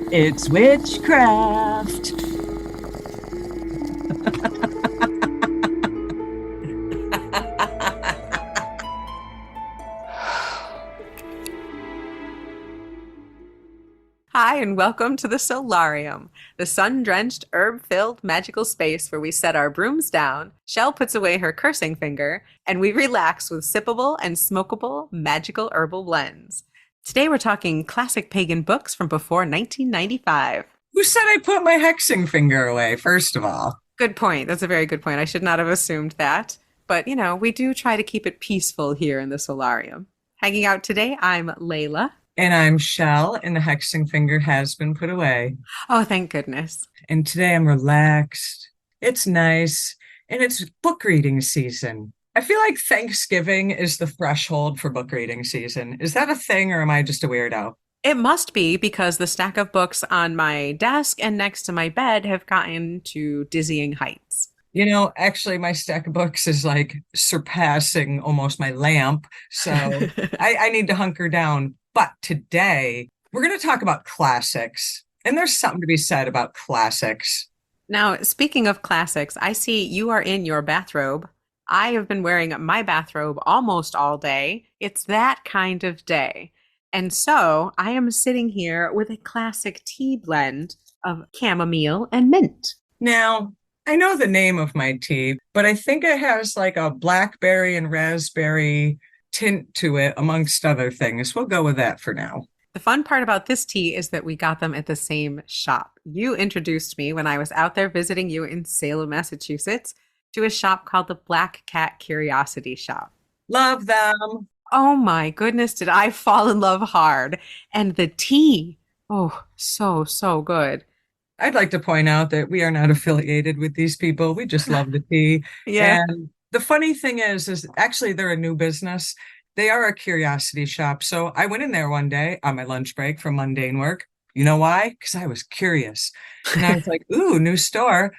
It's witchcraft. Hi, and welcome to the Solarium, the sun-drenched, herb-filled magical space where we set our brooms down, Chelle puts away her cursing finger, and we relax with sippable and smokable magical herbal blends. Today we're talking classic pagan books from before 1995. Who said I put my hexing finger away, first of all? Good point. That's a very good point. I should not have assumed that. But, we do try to keep it peaceful here in the Solarium. Hanging out today, I'm Layla. And I'm Chelle, and the hexing finger has been put away. Oh, thank goodness. And today I'm relaxed. It's nice. And it's book reading season. I feel like Thanksgiving is the threshold for book reading season. Is that a thing, or am I just a weirdo? It must be because the stack of books on my desk and next to my bed have gotten to dizzying heights. Actually, my stack of books is like surpassing almost my lamp. So I need to hunker down. But today, we're going to talk about classics. And there's something to be said about classics. Now, speaking of classics, I see you are in your bathrobe. I have been wearing my bathrobe almost all day. It's that kind of day. And so I am sitting here with a classic tea blend of chamomile and mint. Now, I know the name of my tea, but I think it has like a blackberry and raspberry tint to it, amongst other things. We'll go with that for now. The fun part about this tea is that we got them at the same shop. You introduced me when I was out there visiting you in Salem, Massachusetts, to a shop called the Black Cat Curiosity Shop. Love them. Oh my goodness, did I fall in love hard. And the tea, oh, so, so good. I'd like to point out that we are not affiliated with these people. We just love the tea. Yeah. And the funny thing is actually they're a new business. They are a curiosity shop. So I went in there one day on my lunch break from mundane work. You know why? Because I was curious. And I was like, ooh, new store.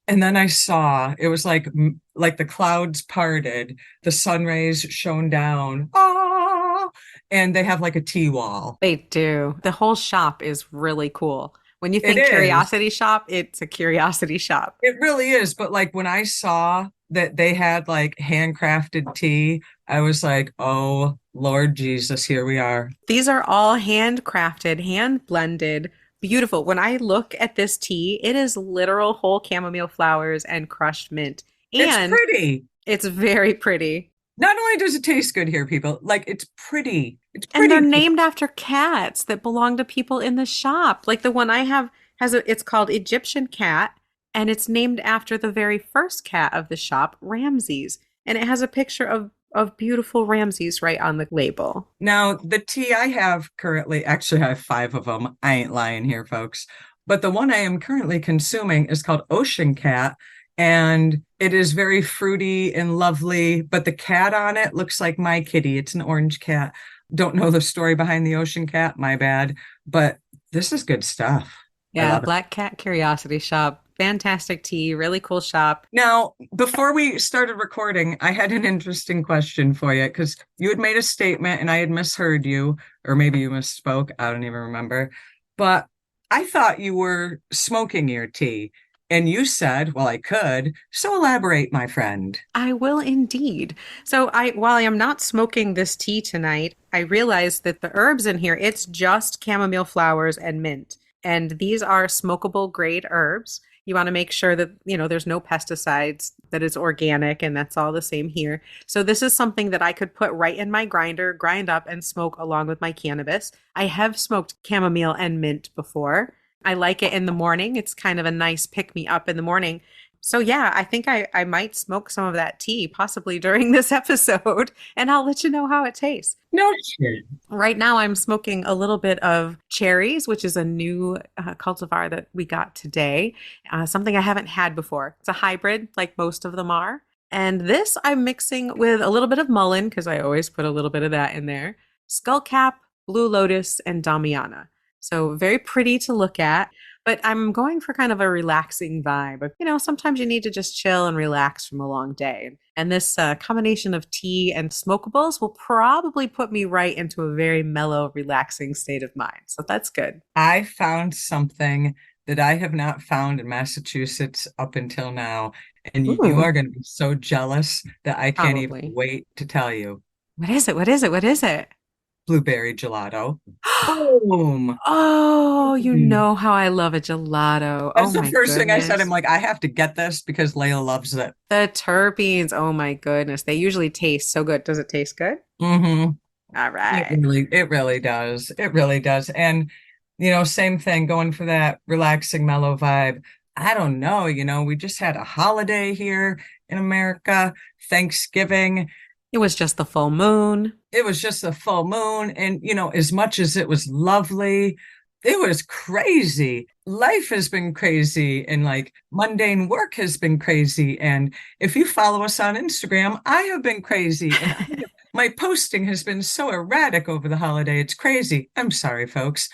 And then I saw it was like the clouds parted, the sun rays shone down. Ah, and they have like a tea wall. They do. The whole shop is really cool. When you It think is. curiosity shop, it's a curiosity shop. It really is. But like when I saw that they had like handcrafted tea, I was like, oh, Lord Jesus, here we are. These are all handcrafted, hand blended, beautiful. When I look at this tea, it is literal whole chamomile flowers and crushed mint. It's And pretty. it's very pretty. Not only does it taste good here, people, like it's pretty. It's And they're pretty. named after cats that belong to people in the shop. Like the one I have it's called Egyptian cat, and it's named after the very first cat of the shop, Ramses. And it has a picture of beautiful Ramses right on the label. Now, the tea I have currently, actually, I have 5 of them. I ain't lying here, folks. But the one I am currently consuming is called Ocean Cat, and it is very fruity and lovely. But the cat on it looks like my kitty. It's an orange cat. Don't know the story behind the Ocean Cat, my bad. But this is good stuff. I Yeah, love it. Black Cat Curiosity Shop. Fantastic tea, really cool shop. Now, before we started recording, I had an interesting question for you because you had made a statement and I had misheard you, or maybe you misspoke. I don't even remember. But I thought you were smoking your tea. And you said, well, I could. So elaborate, my friend. I will indeed. So while I am not smoking this tea tonight, I realized that the herbs in here, it's just chamomile flowers and mint. And these are smokable grade herbs. You want to make sure that, there's no pesticides, that it's organic, and that's all the same here. So this is something that I could put right in my grinder, grind up, and smoke along with my cannabis. I have smoked chamomile and mint before. I like it in the morning. It's kind of a nice pick me up in the morning. So yeah, I think I might smoke some of that tea possibly during this episode, and I'll let you know how it tastes. No shit. Right now, I'm smoking a little bit of cherries, which is a new cultivar that we got today. Something I haven't had before. It's a hybrid, like most of them are. And this I'm mixing with a little bit of mullein, because I always put a little bit of that in there, skullcap, blue lotus, and damiana. So very pretty to look at. But I'm going for kind of a relaxing vibe of, sometimes you need to just chill and relax from a long day. And this combination of tea and smokables will probably put me right into a very mellow, relaxing state of mind. So that's good. I found something that I have not found in Massachusetts up until now, and you Ooh, are going to be so jealous that I can't even probably. wait to tell you. What is it? What is it? What is it? Blueberry gelato. Boom. Oh, you Mm. know how I love a gelato. Oh That's the my first thing I said. I'm goodness. like, I have to get this because Layla loves it. The terpenes. Oh my goodness. They usually taste so good. Does it taste good? Hmm. All It right. really, it really does. It really does. And, same thing, going for that relaxing, mellow vibe. I don't know, we just had a holiday here in America, Thanksgiving. It was just the full moon. It was just a full moon. And, as much as it was lovely, it was crazy. Life has been crazy and like mundane work has been crazy. And if you follow us on Instagram, I have been crazy. And my posting has been so erratic over the holiday. It's crazy. I'm sorry, folks.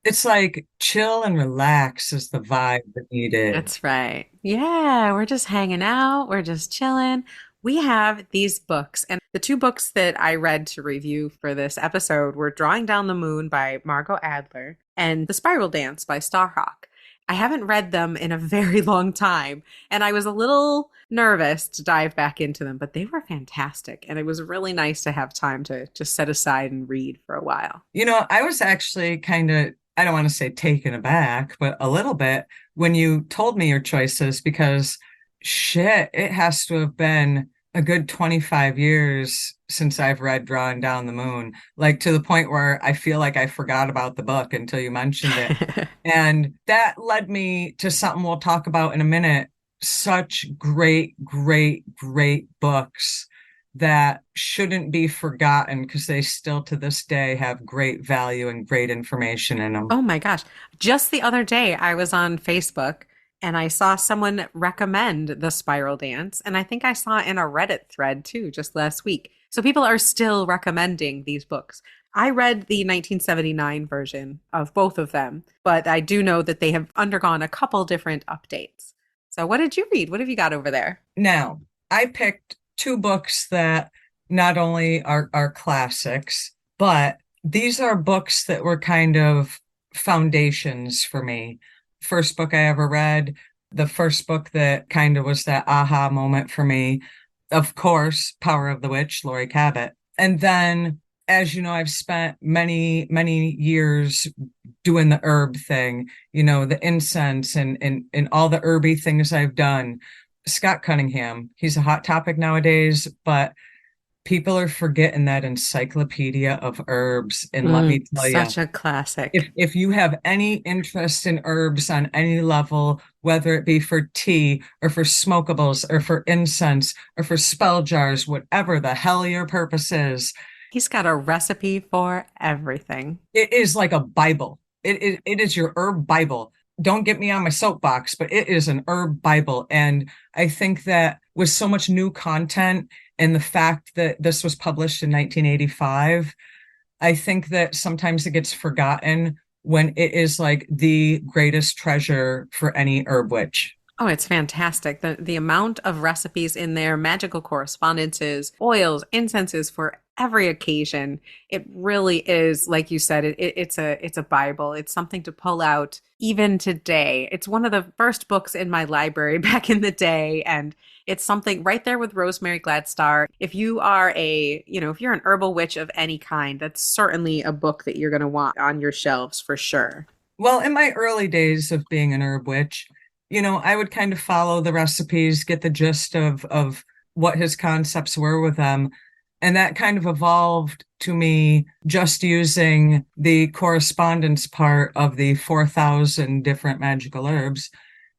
It's like chill and relax is the vibe that needed. That's right. Yeah, we're just hanging out. We're just chilling. We have these books, and the two books that I read to review for this episode were Drawing Down the Moon by Margot Adler and The Spiral Dance by Starhawk. I haven't read them in a very long time, and I was a little nervous to dive back into them, but they were fantastic, and it was really nice to have time to just set aside and read for a while. I was actually kind of, I don't want to say taken aback, but a little bit when you told me your choices because shit, it has to have been a good 25 years since I've read Drawing Down the Moon, like to the point where I feel like I forgot about the book until you mentioned it. And that led me to something we'll talk about in a minute. Such great, great, great books that shouldn't be forgotten because they still to this day have great value and great information in them. Oh my gosh. Just the other day, I was on Facebook and I saw someone recommend the spiral dance. And I think I saw it in a Reddit thread too, just last week. So people are still recommending these books. I read the 1979 version of both of them, but I do know that they have undergone a couple different updates. So what did you read? What have you got over there? Now, I picked two books that not only are classics, but these are books that were kind of foundations for me. First book I ever read, the first book that kind of was that aha moment for me. Of course, Power of the Witch, Laurie Cabot. And then, as you know, I've spent many, many years doing the herb thing, the incense and all the herby things I've done. Scott Cunningham, he's a hot topic nowadays, but people are forgetting that Encyclopedia of Herbs. And let me tell you, Such a classic. if you have any interest in herbs on any level, whether it be for tea or for smokables or for incense or for spell jars, whatever the hell your purpose is, He's got a recipe for everything. it is like a Bible. It is your herb Bible. Don't get me on my soapbox, but it is an herb Bible. And I think that with so much new content and the fact that this was published in 1985, I think that sometimes it gets forgotten when it is like the greatest treasure for any herb witch. Oh, it's fantastic. The amount of recipes in there, magical correspondences, oils, incenses for every occasion. It really is, like you said, it's a Bible. It's something to pull out even today. It's one of the first books in my library back in the day, and it's something right there with Rosemary Gladstar. If you are if you're an herbal witch of any kind, that's certainly a book that you're going to want on your shelves for sure. Well, in my early days of being an herb witch, I would kind of follow the recipes, get the gist of what his concepts were with them. And that kind of evolved to me just using the correspondence part of the 4,000 different magical herbs.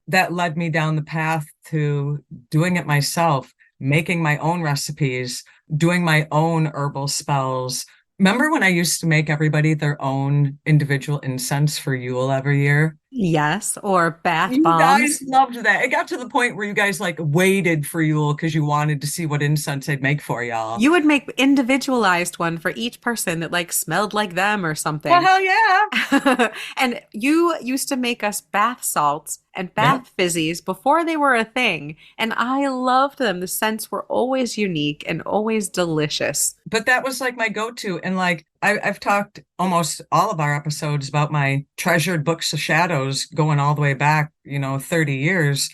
That led me down the path to doing it myself, making my own recipes, doing my own herbal spells. Remember when I used to make everybody their own individual incense for Yule every year? Yes, or bath You guys bombs. loved that. It got to the point where you guys like waited for Yule because you wanted to see what incense I'd make for y'all. You would make individualized one for each person that like smelled like them or Well, something. hell yeah. And you used to make us bath salts and Yep. bath fizzies before they were a thing. And I loved them. The scents were always unique and always delicious. But that was like my go-to. And like I've talked almost all of our episodes about my treasured books of shadows going all the way back, 30 years.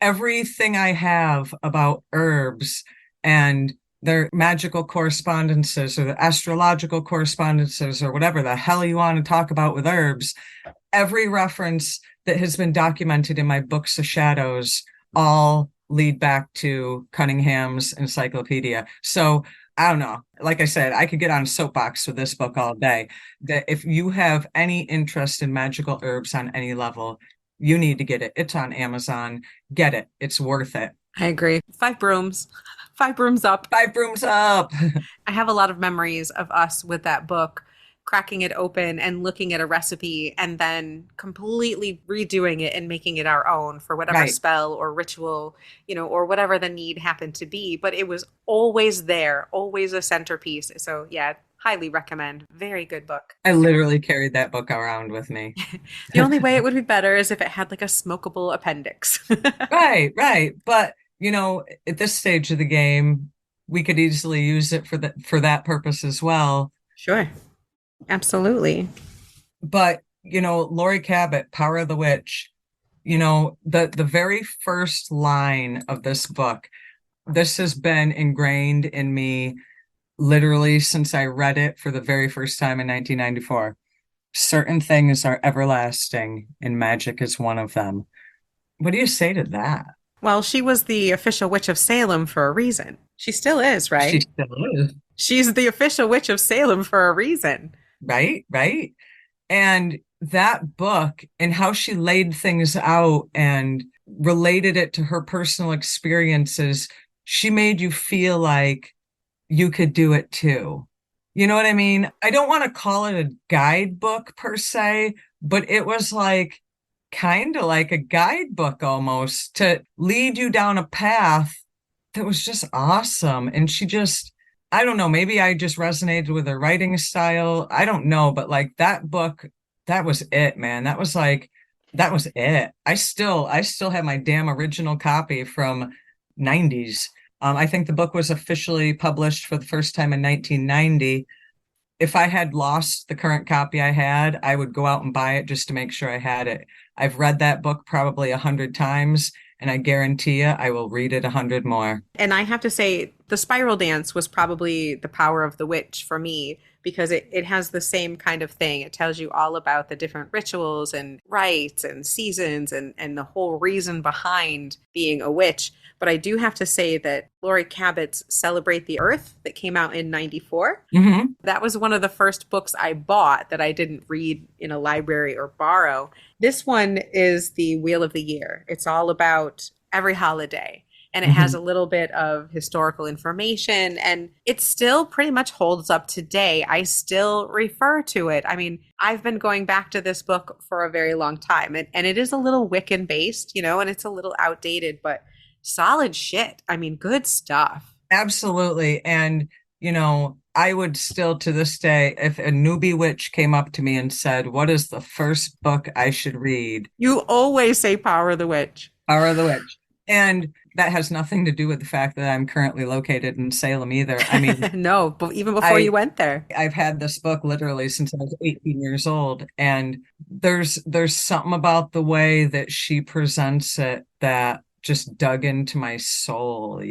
Everything I have about herbs and their magical correspondences or the astrological correspondences or whatever the hell you want to talk about with herbs, every reference that has been documented in my books of shadows all lead back to Cunningham's encyclopedia. So I don't know. Like I said, I could get on a soapbox with this book all day. That if you have any interest in magical herbs on any level, you need to get it. It's on Amazon. Get it. It's worth it. I agree. Five brooms, five brooms up. Five brooms up. I have a lot of memories of us with that book, cracking it open and looking at a recipe and then completely redoing it and making it our own for whatever Right. spell or ritual, or whatever the need happened to be. But it was always there, always a centerpiece. So, yeah, highly recommend. Very good book. I literally carried that book around with me. The only way it would be better is if it had like a smokable appendix. Right, right. But, at this stage of the game, we could easily use it for that purpose as well. Sure. Absolutely. But, Laurie Cabot, Power of the Witch, the very first line of this book, this has been ingrained in me literally since I read it for the very first time in 1994. Certain things are everlasting, and magic is one of them. What do you say to that? Well, she was the official witch of Salem for a reason. She still is, She right? still is. She's the official witch of Salem for a reason. Right, right. And that book and how she laid things out and related it to her personal experiences, she made you feel like you could do it too. You know what I mean? I don't want to call it a guidebook per se, but it was like kind of like a guidebook almost to lead you down a path that was just awesome. And she just, I don't know, maybe I just resonated with her writing style. I don't know, but like that book, that was it, man. That was it. I still have my damn original copy from 90s. I think the book was officially published for the first time in 1990. If I had lost the current copy I had, I would go out and buy it just to make sure I had it. I've read that book probably 100 times, and I guarantee you I will read it 100 more. And I have to say, the spiral dance was probably the power of the witch for me because it has the same kind of thing. It tells you all about the different rituals and rites and seasons and the whole reason behind being a witch. But I do have to say that Laurie Cabot's Celebrate the Earth that came out in 94, Hmm. that was one of the first books I bought that I didn't read in a library or borrow. This one is the Wheel of the Year. It's all about every holiday. And it has Hmm. a little bit of historical information, and it still pretty much holds up today. I still refer to it. I mean, I've been going back to this book for a very long time, and it is a little Wiccan based, and it's a little outdated, but solid shit. I mean, good stuff. Absolutely. And, I would still to this day, if a newbie witch came up to me and said, "What is the first book I should read?" You always say Power of the Witch. Power of the Witch. And that has nothing to do with the fact that I'm currently located in Salem either. I mean, No, but even before you I went there. I've had this book literally since I was 18 years old, and there's something about the way that she presents it that just dug into my soul.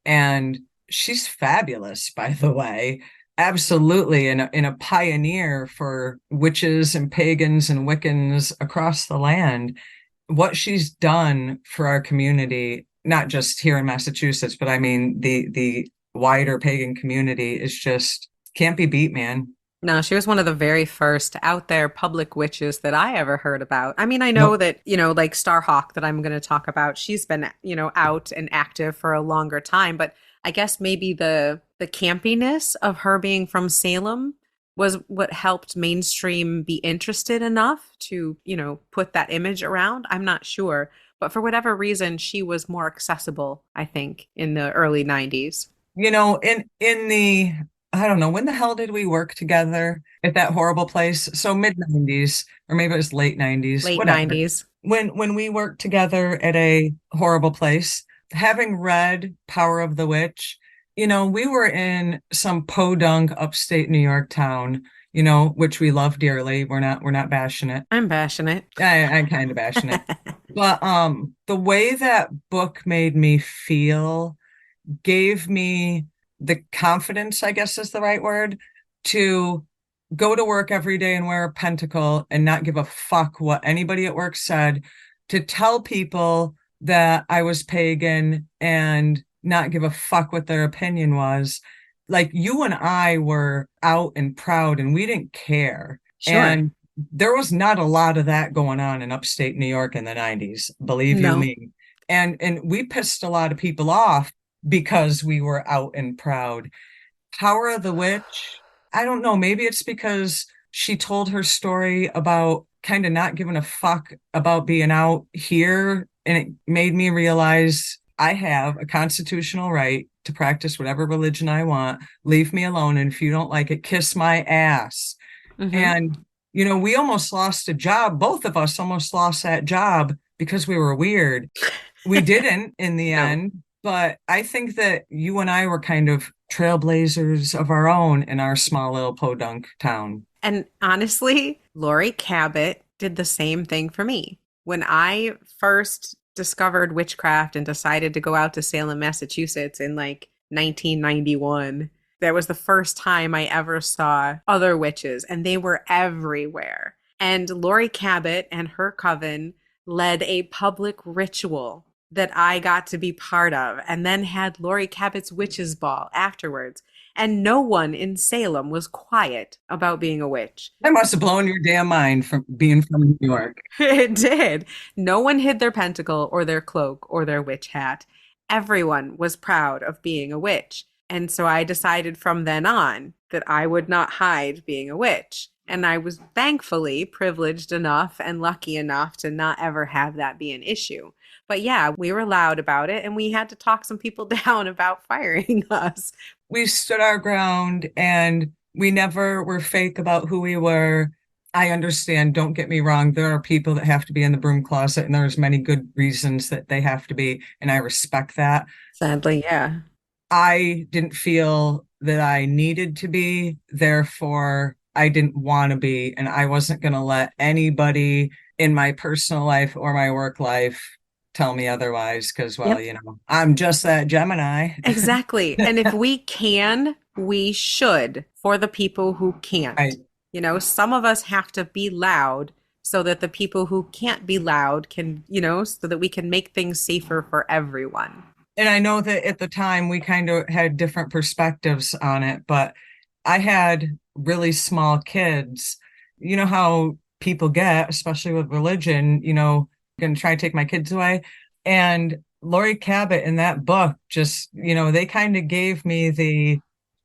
And she's fabulous, by the way. Absolutely, and a pioneer for witches and pagans and Wiccans across the land. What she's done for our community, not just here in Massachusetts, but I mean the wider pagan community is just can't be beat, man. No, she was one of the very first out there public witches that I ever heard about. I mean, I know Nope. that, like Starhawk that I'm going to talk about, she's been, out and active for a longer time, but I guess maybe the campiness of her being from Salem was what helped mainstream be interested enough to, put that image around. I'm not sure, but for whatever reason, she was more accessible, I think, in the early 90s. In the I don't know, when the hell did we work together at that horrible place? So mid 90s, or maybe it was late 90s, Late whatever. 90s. When we worked together at a horrible place, having read Power of the Witch, we were in some podunk upstate New York town, which we love dearly. We're not bashing it. I'm passionate. I'm kind of bashing it. But the way that book made me feel gave me the confidence, I guess is the right word, to go to work every day and wear a pentacle and not give a fuck what anybody at work said, to tell people that I was pagan and not give a fuck what their opinion was. Like you and I were out and proud and we didn't care. Sure. And there was not a lot of that going on in upstate New York in the 90s, believe you No. me. And we pissed a lot of people off because we were out and proud. Power of the Witch, I don't know, maybe it's because she told her story about kind of not giving a fuck about being out here. And it made me realize I have a constitutional right to practice whatever religion I want. Leave me alone. And if you don't like it, kiss my ass. Hmm. And, we almost lost a job. Both of us almost lost that job because we were weird. We didn't in the No. end, but I think that you and I were kind of trailblazers of our own in our small little podunk town. And honestly, Laurie Cabot did the same thing for me. When I first discovered witchcraft and decided to go out to Salem, Massachusetts in like 1991, that was the first time I ever saw other witches, and they were everywhere. And Laurie Cabot and her coven led a public ritual that I got to be part of, and then had Laurie Cabot's Witches Ball afterwards. And no one in Salem was quiet about being a witch. That must have blown your damn mind from being from New York. It did. No one hid their pentacle or their cloak or their witch hat. Everyone was proud of being a witch. And so I decided from then on that I would not hide being a witch. And I was thankfully privileged enough and lucky enough to not ever have that be an issue. But yeah, we were loud about it and we had to talk some people down about firing us. We stood our ground and we never were fake about who we were. I understand, don't get me wrong. There are people that have to be in the broom closet, and there's many good reasons that they have to be, and I respect that. Sadly, yeah. I didn't feel that I needed to be, therefore, I didn't want to be, and I wasn't going to let anybody in my personal life or my work life tell me otherwise because, well, Yep. I'm just that Gemini. Exactly. And if we can, we should for the people who can't. I Some of us have to be loud so that the people who can't be loud can, so that we can make things safer for everyone. and I know that at the time we kind of had different perspectives on it, but I had really small kids. You know how people get, especially with religion, going to try to take my kids away. And Laurie Cabot in that book just, they kind of gave me the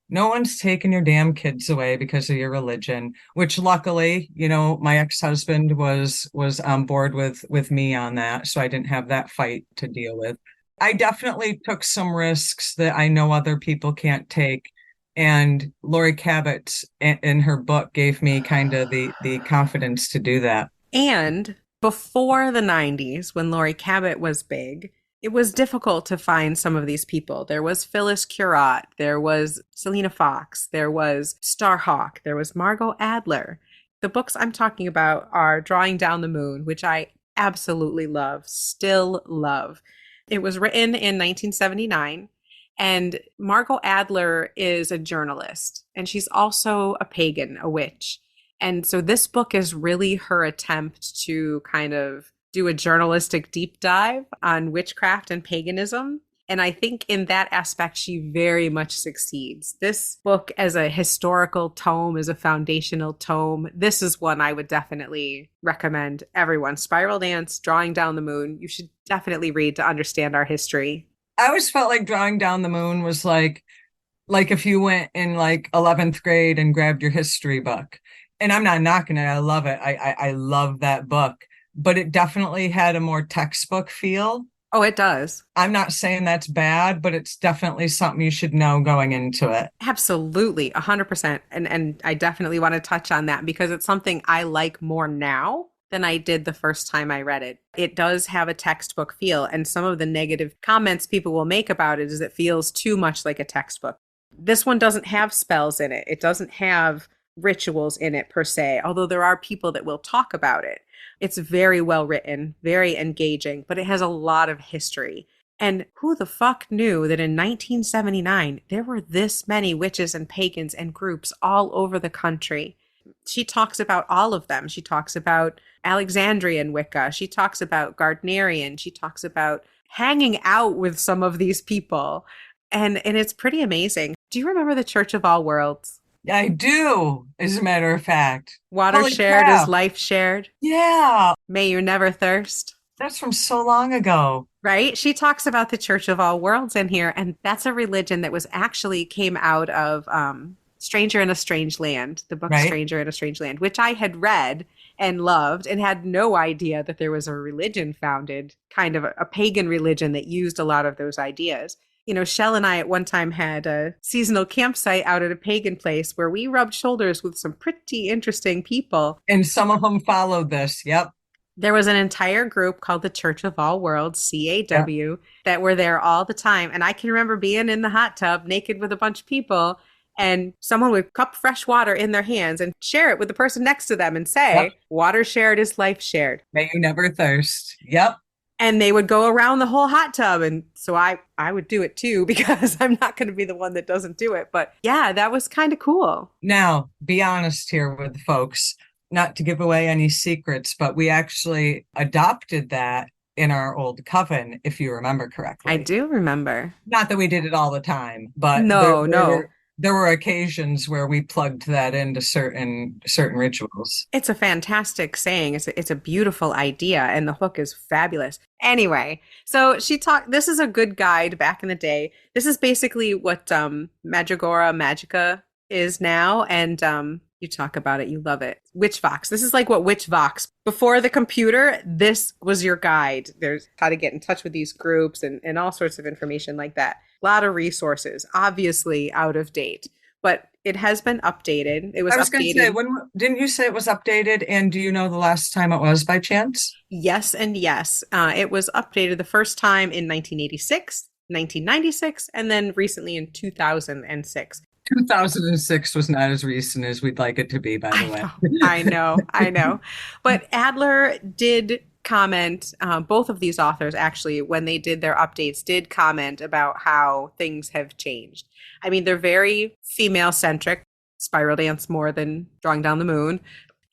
no one's taking your damn kids away because of your religion, which luckily, my ex-husband was on board with me on that, so I didn't have that fight to deal with. I definitely took some risks that I know other people can't take. And Laurie Cabot in her book gave me kind of the confidence to do that. And before the 90s, when Laurie Cabot was big, it was difficult to find some of these people. There was Phyllis Curott, there was Selena Fox, there was Starhawk, there was Margot Adler. The books I'm talking about are Drawing Down the Moon, which I absolutely love, still love. It was written in 1979, and Margot Adler is a journalist, and she's also a pagan, a witch. And so this book is really her attempt to kind of do a journalistic deep dive on witchcraft and paganism. And I think in that aspect, she very much succeeds. This book, as a historical tome, as a foundational tome, this is one I would definitely recommend everyone. Spiral Dance, Drawing Down the Moon, you should definitely read to understand our history. I always felt like Drawing Down the Moon was like if you went in like 11th grade and grabbed your history book. And I'm not knocking it. I love it. I love that book, but it definitely had a more textbook feel. Oh, it does. I'm not saying that's bad, but it's definitely something you should know going into it. Absolutely, 100%. And I definitely want to touch on that because it's something I like more now than I did the first time I read it. It does have a textbook feel, and some of the negative comments people will make about it is it feels too much like a textbook. This one doesn't have spells in it. It doesn't have rituals in it per se, although there are people that will talk about it. It's very well written, very engaging, but it has a lot of history. And who the fuck knew that in 1979 there were this many witches and pagans and groups all over the country? She talks about all of them. She talks about Alexandrian Wicca. She talks about Gardnerian. She talks about hanging out with some of these people. And it's pretty amazing. Do you remember the Church of All Worlds? I do, as a matter of fact. Water Holy shared is crap. life shared. Yeah, May you never thirst. that's from so long ago, Right? She talks about the Church of All Worlds in here, and that's a religion that was actually came out of Stranger in a Strange Land, the book right? Stranger in a Strange Land, which I had read and loved and had no idea that there was a religion founded, kind of a pagan religion that used a lot of those ideas. You know, Shell and I at one time had a seasonal campsite out at a pagan place where we rubbed shoulders with some pretty interesting people. And some of them followed this. Yep. There was an entire group called the Church of All Worlds, Yeah. CAW, that were there all the time. And I can remember being in the hot tub naked with a bunch of people, and someone would cup fresh water in their hands and share it with the person next to them and Yep. say, water shared is life shared. May you never thirst. Yep. And they would go around the whole hot tub. And so I would do it too because I'm not going to be the one that doesn't do it. But yeah, that was kind of cool. Now, be honest here with folks, not to give away any secrets, but we actually adopted that in our old coven, if you remember I correctly. do remember. Not that we did it all the time, but No, no. there were occasions where we plugged that into certain rituals. It's a fantastic saying. It's a beautiful idea, and the hook is fabulous. Anyway, so she talked. This is a good guide back in the day. This is basically what Magagora Magica is now, and you talk about it, you love it. Witchvox. This is like what Witchvox before the computer. This was your guide. There's how to get in touch with these groups and all sorts of information like that. A lot of resources, obviously out of date, but it has been updated. It was I was going to say, updated. when didn't you say it was updated? And do you know the last time it was by chance? Yes, and yes. It was updated the first time in 1986, 1996, and then recently in 2006. 2006 was not as recent as we'd like it to be, by the way. I know. But Adler did comment, both of these authors actually, when they did their updates, did comment about how things have changed. I mean, they're very female centric, spiral dance more than drawing down the moon.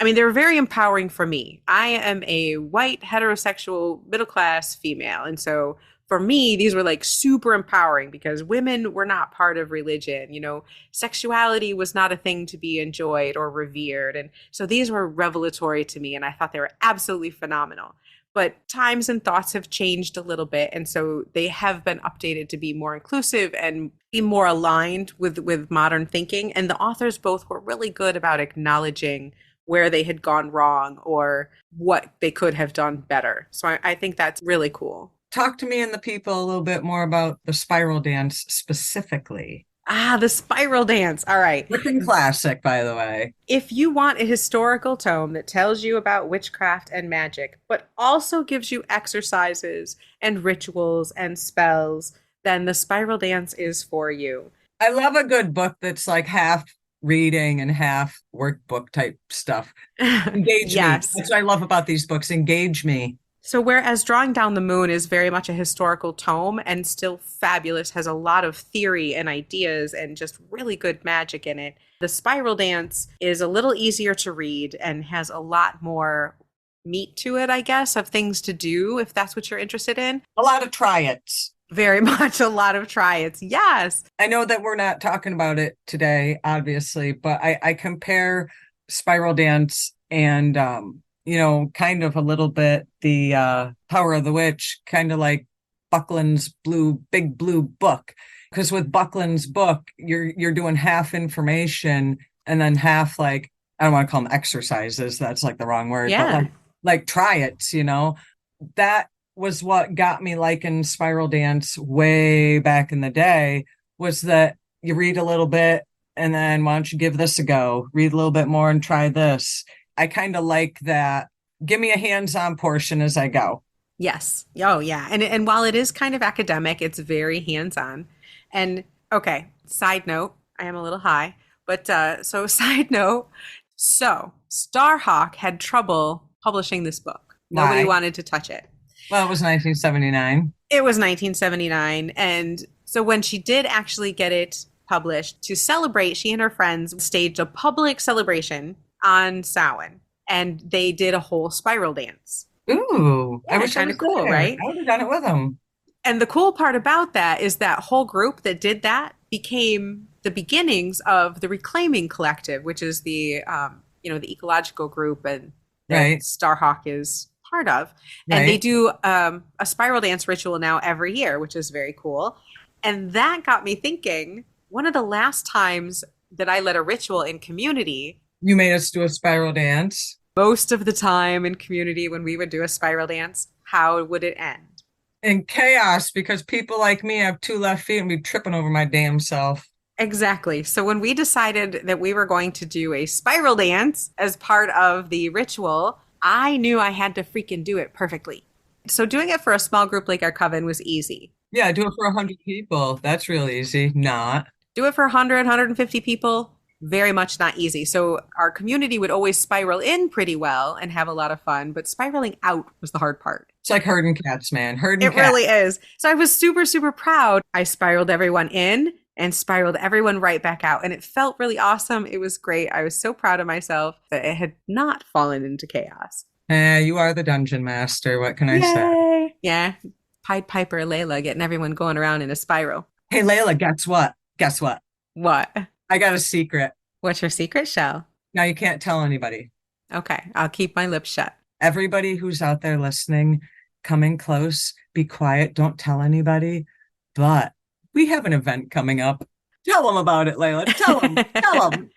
I mean, they're very empowering for me. I am a white, heterosexual, middle class female. And so for me, these were like super empowering because women were not part of religion. You know, sexuality was not a thing to be enjoyed or revered. And so these were revelatory to me, and I thought they were absolutely phenomenal. But times and thoughts have changed a little bit. And so they have been updated to be more inclusive and be more aligned with modern thinking. And the authors both were really good about acknowledging where they had gone wrong or what they could have done better. So I think that's really cool. Talk to me and the people a little bit more about the spiral dance specifically. Ah, the spiral dance. All right. Looking classic, by the way. If you want a historical tome that tells you about witchcraft and magic, but also gives you exercises and rituals and spells, then the spiral dance is for you. I love a good book that's like half reading and half workbook type stuff. Engage me. Yes. That's what I love about these books. Engage me. So, whereas Drawing Down the Moon is very much a historical tome and still fabulous, has a lot of theory and ideas and just really good magic in it, the Spiral Dance is a little easier to read and has a lot more meat to it, I guess, of things to do if that's what you're interested in. A lot of try-its. Very much a lot of try-its. Yes. I know that we're not talking about it today, obviously, but I compare Spiral Dance and kind of a little bit the Power of the Witch, kind of like Buckland's big blue book. Because with Buckland's book, you're doing half information and then half like, I don't want to call them exercises, that's like the wrong word, Yeah. but like try it, that was what got me liking spiral dance way back in the day was that you read a little bit and then why don't you give this a go? Read a little bit more and try this. I kind of like that. Give me a hands-on portion as I go. Yes. Oh, yeah. And while it is kind of academic, it's very hands-on. And okay, side note, I am a little high, but so side note, so Starhawk had trouble publishing this book. Nobody Why? wanted to touch it. Well, it was 1979. It was 1979, and so when she did actually get it published to celebrate, she and her friends staged a public celebration on Samhain, and they did a whole spiral dance. Ooh, I Yeah, wish I kind was of cool, there. right? I would have done it with them. And the cool part about that is that whole group that did that became the beginnings of the Reclaiming Collective, which is the ecological group and that Right, Starhawk is part of. And they right. do a spiral dance ritual now every year, which is very cool. And that got me thinking, one of the last times that I led a ritual in community, You made us do a spiral dance most of the time in community when we would do a spiral dance, how would it end? in chaos because people like me have two left feet and be tripping over my damn self. Exactly. So when we decided that we were going to do a spiral dance as part of the ritual, I knew I had to freaking do it perfectly. So doing it for a small group like our coven was easy. Yeah, do it for 100 people. That's real easy. Not. Do it for 100, people, very much not easy. So our community would always spiral in pretty well and have a lot of fun, but spiraling out was the hard part. It's like herding cats, man. Herding It cats. really is. So I was super, super proud. I spiraled everyone in and spiraled everyone right back out. And it felt really awesome. It was great. I was so proud of myself that it had not fallen into chaos. You are the dungeon master. What can I say? Yay. Yeah. Pied Piper Layla getting everyone going around in a spiral. Hey, Layla, guess what? Guess what? What? I got a secret. What's your secret, Shell? Now you can't tell anybody. Okay. I'll keep my lips shut. Everybody who's out there listening, come in close, be quiet, don't tell anybody. But we have an event coming up. Tell them about it, Layla. Tell them. Tell them.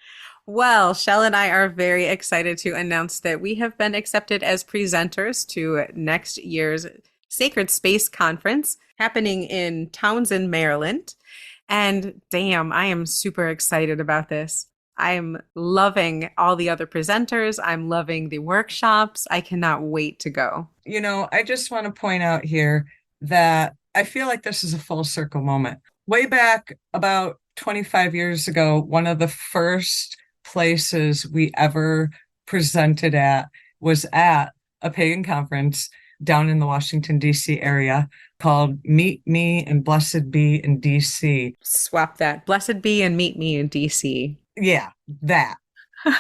Well, Shell and I are very excited to announce that we have been accepted as presenters to next year's Sacred Space Conference happening in Townsend, Maryland. And damn, I am super excited about this. I'm loving all the other presenters. I'm loving the workshops. I cannot wait to go. I just want to point out here that I feel like this is a full circle moment. Way back about 25 years ago, one of the first places we ever presented at was at a pagan conference down in the Washington, D.C. area called Meet Me and Blessed Be in D.C. Swap that. Blessed be and meet me in DC. Yeah, that.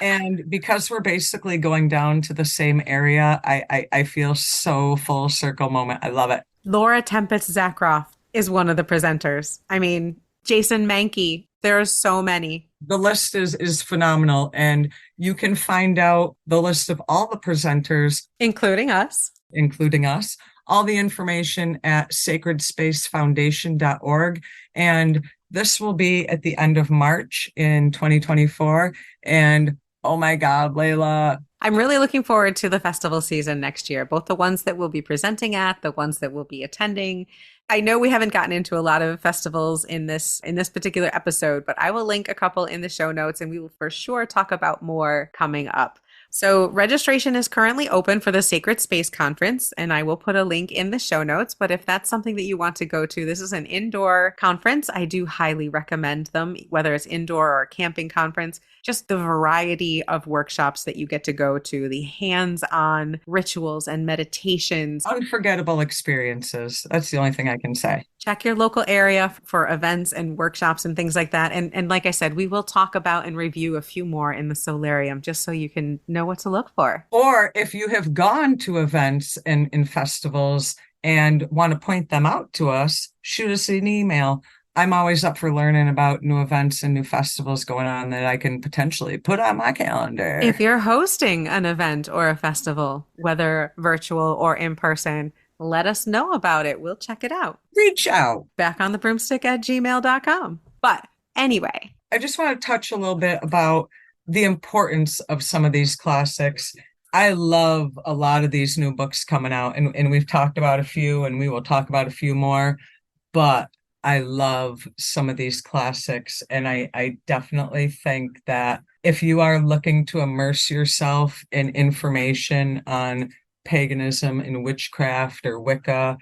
And because we're basically going down to the same area, I feel so full circle moment. I love it. Laura Tempest Zakroff is one of the presenters. I mean, Jason Mankey. There are so many. The list is phenomenal, and you can find out the list of all the presenters, Including us. including us, all the information at sacredspacefoundation.org. And this will be at the end of March in 2024. And oh my God, Layla, I'm really looking forward to the festival season next year, both the ones that we'll be presenting at, the ones that we'll be attending. I know we haven't gotten into a lot of festivals in this particular episode, but I will link a couple in the show notes and we will for sure talk about more coming up. So registration is currently open for the Sacred Space Conference, and I will put a link in the show notes. But if that's something that you want to go to, this is an indoor conference. I do highly recommend them, whether it's indoor or a camping conference, just the variety of workshops that you get to go to, the hands-on rituals and meditations. unforgettable experiences. That's the only thing I can say. Check your local area for events and workshops and things like that. And like I said, we will talk about and review a few more in the Solarium just so you can know what to look for. Or if you have gone to events and in festivals and want to point them out to us, shoot us an email. I'm always up for learning about new events and new festivals going on that I can potentially put on my calendar. If you're hosting an event or a festival, whether virtual or in person, let us know about it. We'll check it out. Reach out. Backonthebroomstick@gmail.com. But anyway, I just want to touch a little bit about the importance of some of these classics. I love a lot of these new books coming out, and we've talked about a few, and we will talk about a few more, but I love some of these classics. And I definitely think that if you are looking to immerse yourself in information on paganism and witchcraft or Wicca,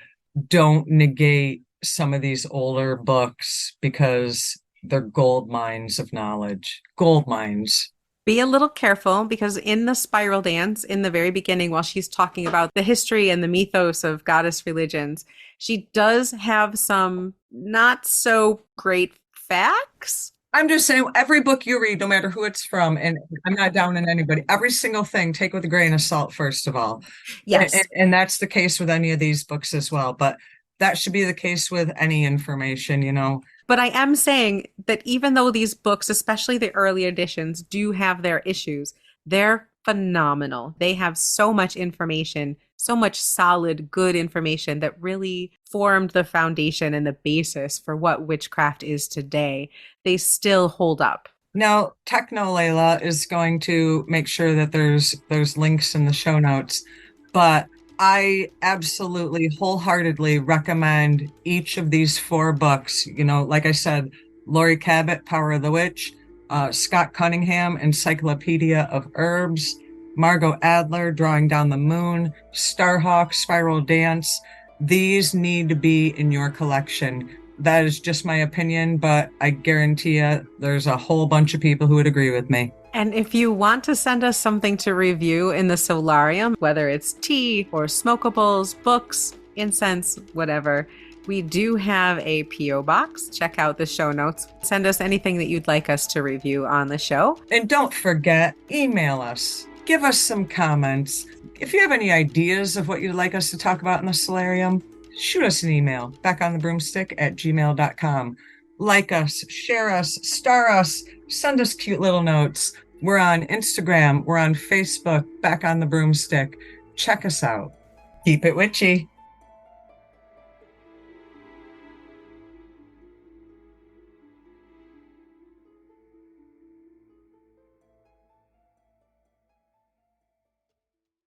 don't negate some of these older books because they're gold mines of knowledge. Gold mines. Be a little careful because in the spiral dance, in the very beginning, while she's talking about the history and the mythos of goddess religions, she does have some not so great facts. I'm just saying, every book you read, no matter who it's from, and I'm not down on anybody, every single thing, take with a grain of salt, first of all. Yes, And that's the case with any of these books as well. But that should be the case with any information, you know. but I am saying that even though these books, especially the early editions, do have their issues, they're phenomenal. They have so much information, so much solid, good information that really formed the foundation and the basis for what witchcraft is today. They still hold up. Now, Techno Layla is going to make sure that there's links in the show notes, but I absolutely wholeheartedly recommend each of these four books. You know, like I said, Laurie Cabot, Power of the Witch, Scott Cunningham, Encyclopedia of Herbs, Margot Adler, Drawing Down the Moon, Starhawk, Spiral Dance. These need to be in your collection. That is just my opinion, but I guarantee you there's a whole bunch of people who would agree with me. And if you want to send us something to review in the solarium, whether it's tea or smokables, books, incense, whatever, we do have a P.O. box. Check out the show notes. Send us anything that you'd like us to review on the show. And don't forget, email us. Give us some comments. If you have any ideas of what you'd like us to talk about in the solarium, shoot us an email, backonthebroomstick@gmail.com. Like us, share us, star us, send us cute little notes. We're on Instagram, we're on Facebook, Back on the Broomstick. Check us out. Keep it witchy.